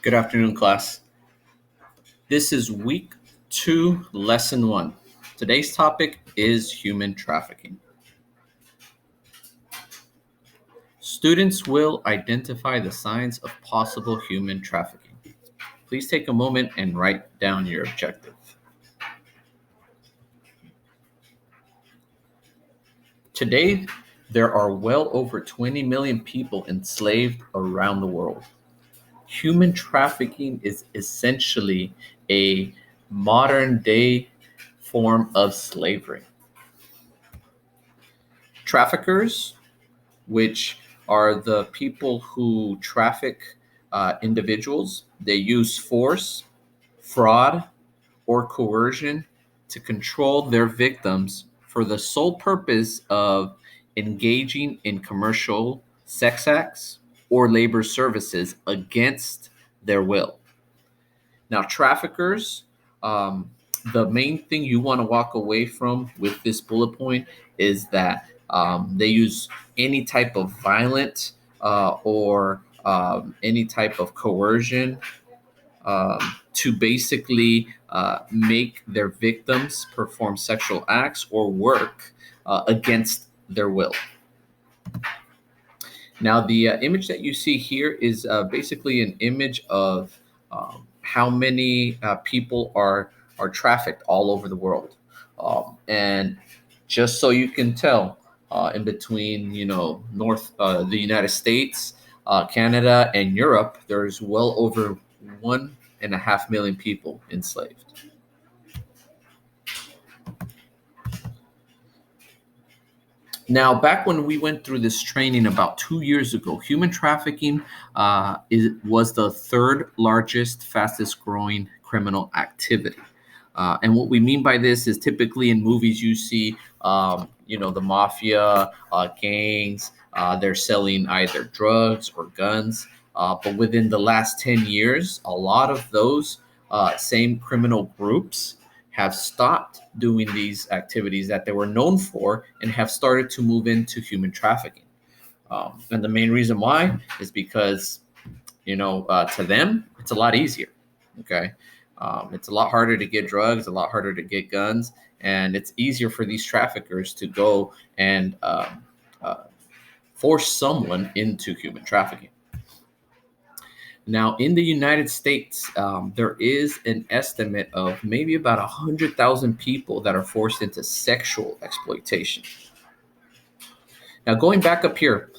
Good afternoon, class. This is week 2, lesson 1. Today's topic is human trafficking. Students will identify the signs of possible human trafficking. Please take a moment and write down your objective. Today, there are well over 20 million people enslaved around the world. Human trafficking is essentially a modern day form of slavery. Traffickers, which are the people who traffic individuals, they use force, fraud, or coercion to control their victims for the sole purpose of engaging in commercial sex acts or labor services against their will. Now, traffickers, um, the main thing you want to walk away from with this bullet point is that they use any type of violent or any type of coercion to basically make their victims perform sexual acts or work against their will. Now, the image that you see here is basically an image of how many people are trafficked all over the world, and just so you can tell, in between the United States, Canada, and Europe, there's well over 1.5 million people enslaved. Now, back when we went through this training about 2 years ago, human trafficking was the third largest, fastest growing criminal activity. And what we mean by this is typically in movies you see, the mafia, gangs, they're selling either drugs or guns. But within the last 10 years, a lot of those same criminal groups have stopped doing these activities that they were known for and have started to move into human trafficking. And the main reason why is because, to them, it's a lot easier. Okay. It's a lot harder to get drugs, a lot harder to get guns, and it's easier for these traffickers to go and force someone into human trafficking. Now, in the United States, there is an estimate of maybe about 100,000 people that are forced into sexual exploitation. Now, going back up here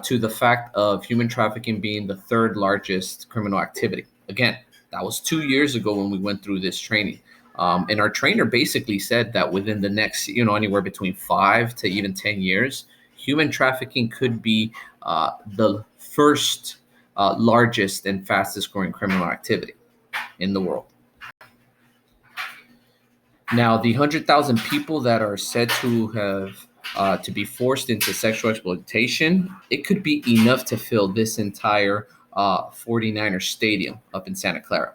to the fact of human trafficking being the third largest criminal activity. Again, that was 2 years ago when we went through this training. And our trainer basically said that within the next, anywhere between 5 to even 10 years, human trafficking could be the first largest and fastest growing criminal activity in the world. Now, the 100,000 people that are said to have to be forced into sexual exploitation, it could be enough to fill this entire 49er stadium up in Santa Clara.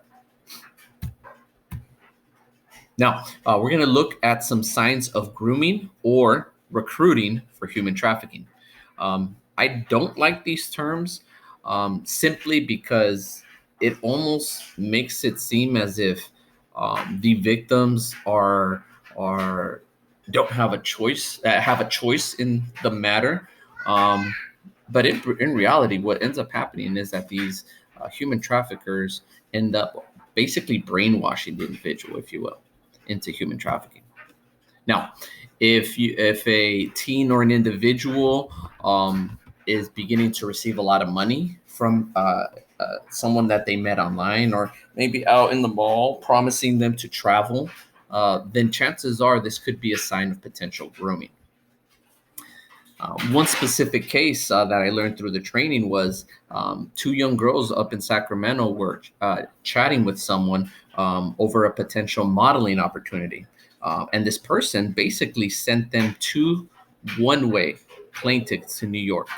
Now, we're going to look at some signs of grooming or recruiting for human trafficking. I don't like these terms simply because it almost makes it seem as if the victims don't have a choice in the matter. But in reality, what ends up happening is that these human traffickers end up basically brainwashing the individual, if you will, into human trafficking. Now, if a teen or an individual is beginning to receive a lot of money from someone that they met online or maybe out in the mall promising them to travel, then chances are this could be a sign of potential grooming. One specific case that I learned through the training was two young girls up in Sacramento were chatting with someone over a potential modeling opportunity. And this person basically sent them two one-way plane tickets to New York.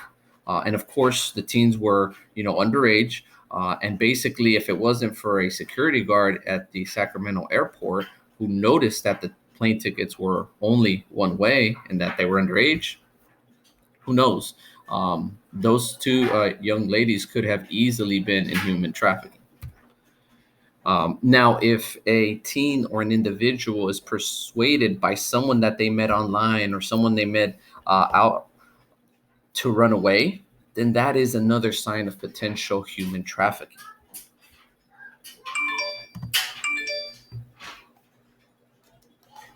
And of course, the teens were, underage. And basically, if it wasn't for a security guard at the Sacramento airport who noticed that the plane tickets were only one way and that they were underage, who knows? Those two young ladies could have easily been in human trafficking. Now, if a teen or an individual is persuaded by someone that they met online or someone they met out to run away, then that is another sign of potential human trafficking.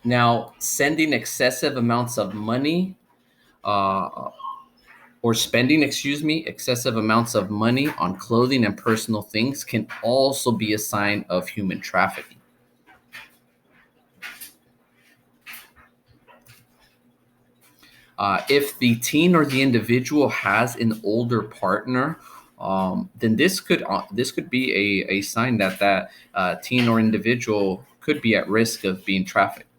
Now, sending excessive amounts of money uh, or spending, excessive amounts of money on clothing and personal things can also be a sign of human trafficking. If the teen or the individual has an older partner, then this could be a sign that teen or individual could be at risk of being trafficked.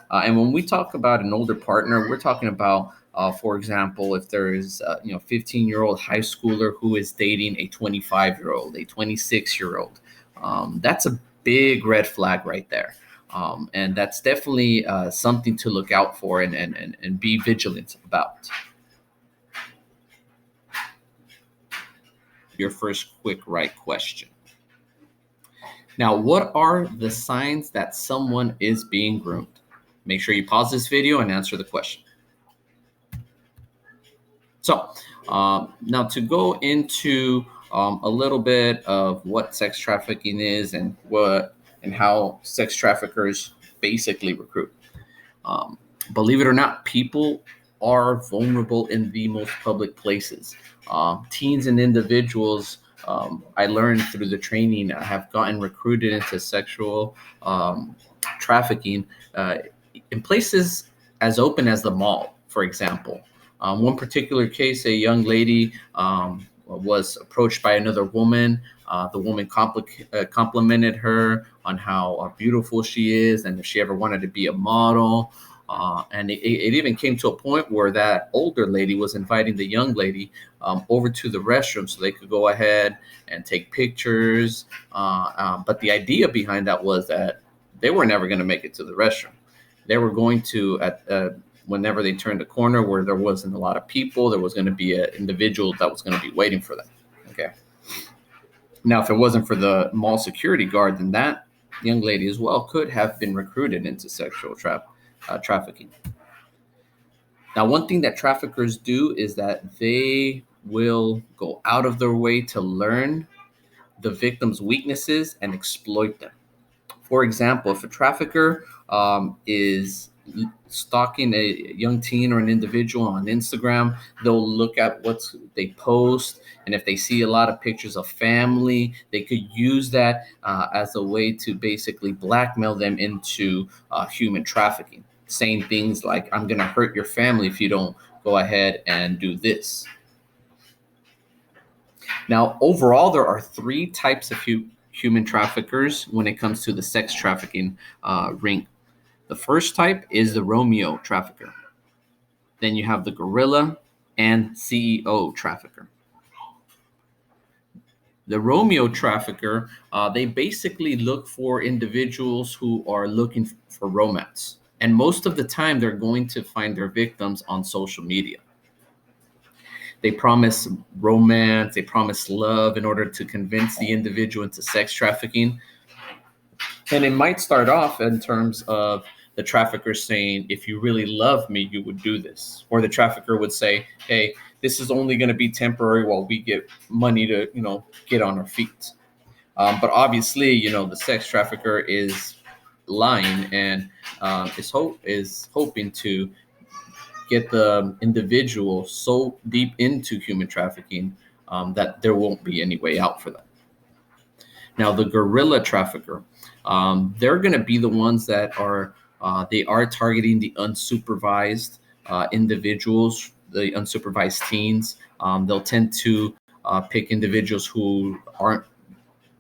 And when we talk about an older partner, we're talking about, for example, if there is, 15-year-old high schooler who is dating a 25-year-old, a 26-year-old. That's a big red flag right there. And that's definitely something to look out for and be vigilant about. Your first quick right question. Now, what are the signs that someone is being groomed? Make sure you pause this video and answer the question. So, now to go into a little bit of what sex trafficking is and how sex traffickers basically recruit. Um, Believe it or not, people are vulnerable in the most public places. Teens and individuals, I learned through the training, have gotten recruited into sexual trafficking in places as open as the mall, for example. One particular case, a young lady was approached by another woman. The woman complimented her on how beautiful she is and if she ever wanted to be a model. And it even came to a point where that older lady was inviting the young lady over to the restroom so they could go ahead and take pictures. But the idea behind that was that they were never going to make it to the restroom. They were going to, whenever they turned a corner where there wasn't a lot of people, there was going to be an individual that was going to be waiting for them. Okay. Now, if it wasn't for the mall security guard, then that young lady as well could have been recruited into sexual trafficking. Now, one thing that traffickers do is that they will go out of their way to learn the victim's weaknesses and exploit them. For example, if a trafficker is stalking a young teen or an individual on Instagram, they'll look at what they post. And if they see a lot of pictures of family, they could use that as a way to basically blackmail them into human trafficking, saying things like, I'm going to hurt your family if you don't go ahead and do this. Now, overall, there are three types of human traffickers when it comes to the sex trafficking ring. The first type is the Romeo trafficker. Then you have the gorilla and CEO trafficker. The Romeo trafficker, they basically look for individuals who are looking for romance. And most of the time, they're going to find their victims on social media. They promise romance, they promise love in order to convince the individual into sex trafficking. And it might start off in terms of the trafficker saying, if you really love me, you would do this. Or the trafficker would say, hey, this is only going to be temporary while we get money to, get on our feet. But obviously, the sex trafficker is lying and is hoping to get the individual so deep into human trafficking that there won't be any way out for them. Now, the guerrilla trafficker, they're going to be the ones that they are targeting the unsupervised individuals, the unsupervised teens. They'll tend to pick individuals who aren't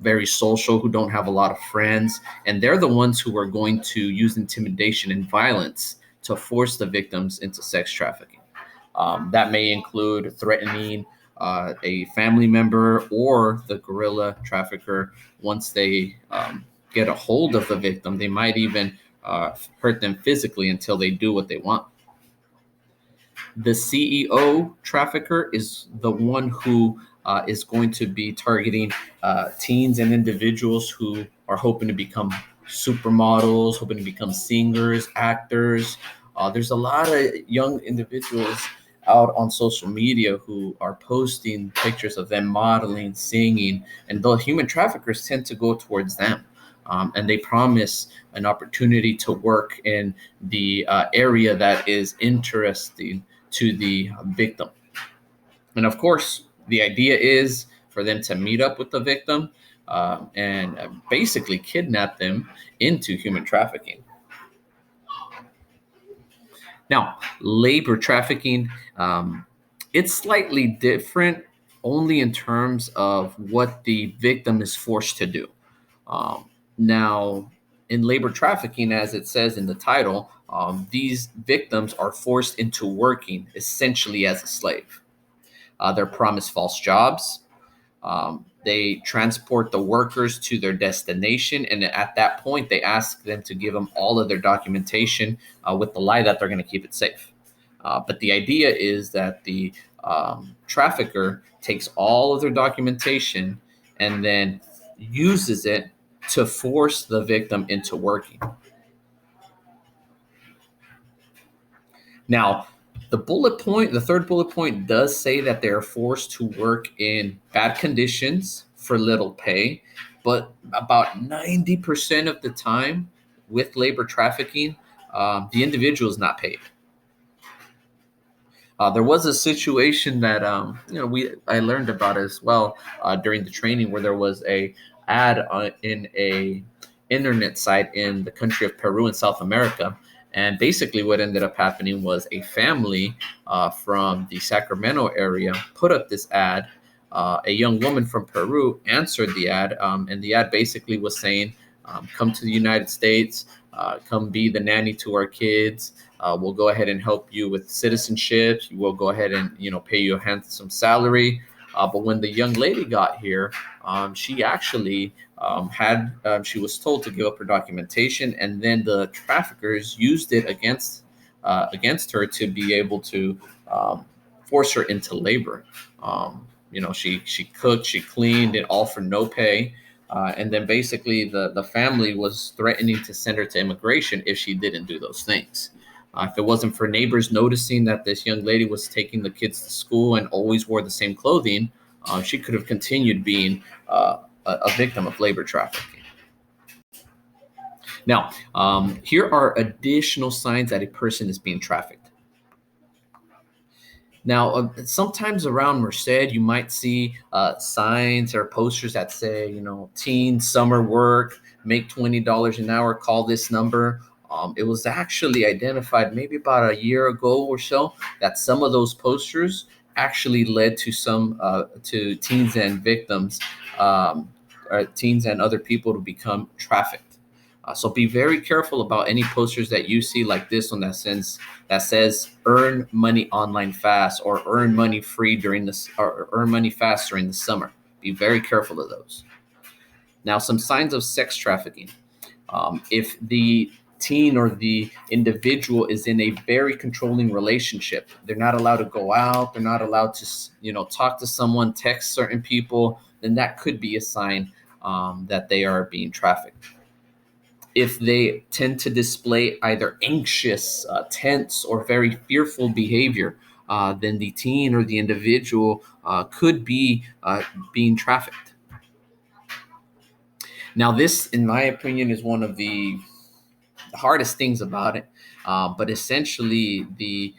very social, who don't have a lot of friends, and they're the ones who are going to use intimidation and violence to force the victims into sex trafficking. That may include threatening a family member or the guerrilla trafficker. Once they get a hold of the victim, they might even hurt them physically until they do what they want. The CEO trafficker is the one who is going to be targeting teens and individuals who are hoping to become supermodels, hoping to become singers, actors. There's a lot of young individuals out on social media who are posting pictures of them modeling, singing, and the human traffickers tend to go towards them. And they promise an opportunity to work in the area that is interesting to the victim. And of course, the idea is for them to meet up with the victim and basically kidnap them into human trafficking. Now, labor trafficking, it's slightly different only in terms of what the victim is forced to do. Now, in labor trafficking, as it says in the title, these victims are forced into working essentially as a slave. They're promised false jobs. They transport the workers to their destination, and at that point, they ask them to give them all of their documentation with the lie that they're going to keep it safe. But the idea is that the trafficker takes all of their documentation and then uses it to force the victim into working. Now, the third bullet point does say that they are forced to work in bad conditions for little pay, but about 90% of the time with labor trafficking, the individual is not paid. There was a situation that I learned about as well during the training where there was a ad in a internet site in the country of Peru in South America, and basically what ended up happening was a family from the Sacramento area put up this ad. A young woman from Peru answered the ad, and the ad basically was saying, "Come to the United States, come be the nanny to our kids." We'll go ahead and help you with citizenship. We'll go ahead and pay you a handsome salary. But when the young lady got here, she actually she was told to give up her documentation, and then the traffickers used it against her to be able to force her into labor. She cooked, she cleaned, and all for no pay. And then basically the family was threatening to send her to immigration if she didn't do those things. If it wasn't for neighbors noticing that this young lady was taking the kids to school and always wore the same clothing, she could have continued being a victim of labor trafficking. Now, here are additional signs that a person is being trafficked. Now, sometimes around Merced, you might see signs or posters that say, teen summer work, make $20 an hour, call this number. It was actually identified maybe about a year ago or so that some of those posters actually led to to teens and victims, or teens and other people to become trafficked. So be very careful about any posters that you see like this one that says "earn money online fast" or "earn money free during this" or "earn money fast during the summer." Be very careful of those. Now, some signs of sex trafficking. If the teen or the individual is in a very controlling relationship, they're not allowed to go out, they're not allowed to talk to someone, text certain people, then that could be a sign that they are being trafficked. If they tend to display either anxious, tense, or very fearful behavior, then the teen or the individual could be being trafficked. Now, this, in my opinion, is one of the hardest things about it. But essentially, the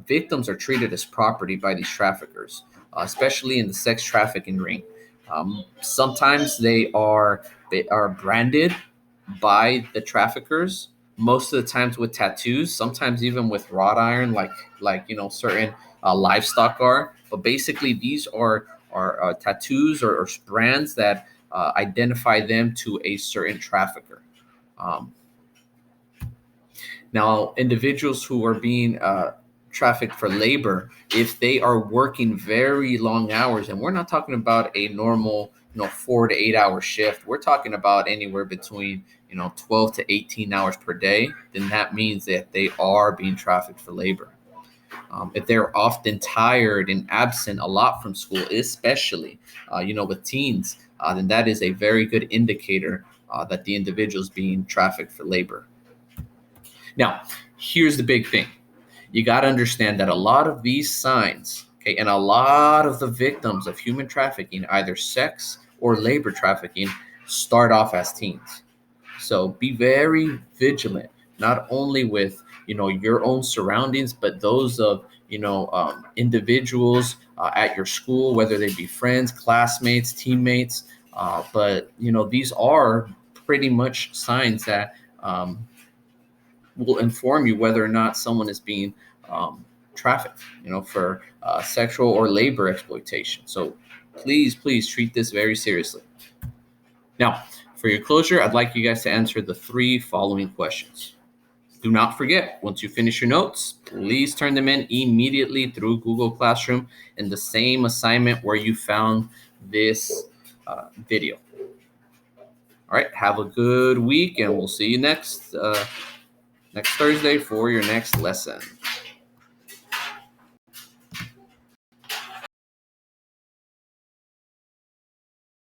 victims are treated as property by these traffickers, especially in the sex trafficking ring. Sometimes they are branded by the traffickers. Most of the times with tattoos, sometimes even with wrought iron, like certain livestock are. But basically, these are tattoos or brands that identify them to a certain trafficker. Um, Now, individuals who are being trafficked for labor, if they are working very long hours, and we're not talking about a normal, 4 to 8 hour shift, we're talking about anywhere between 12 to 18 hours per day, then that means that they are being trafficked for labor. If they're often tired and absent a lot from school, especially with teens, then that is a very good indicator that the individual is being trafficked for labor. Now, here's the big thing. You got to understand that a lot of these signs, okay, and a lot of the victims of human trafficking, either sex or labor trafficking, start off as teens. So be very vigilant, not only with your own surroundings, but those of individuals at your school, whether they be friends, classmates, teammates. But these are pretty much signs that will inform you whether or not someone is being trafficked, for sexual or labor exploitation. So please treat this very seriously. Now, for your closure, I'd like you guys to answer the 3 following questions. Do not forget, once you finish your notes, please turn them in immediately through Google Classroom in the same assignment where you found this video. All right, have a good week, and we'll see you next Thursday for your next lesson.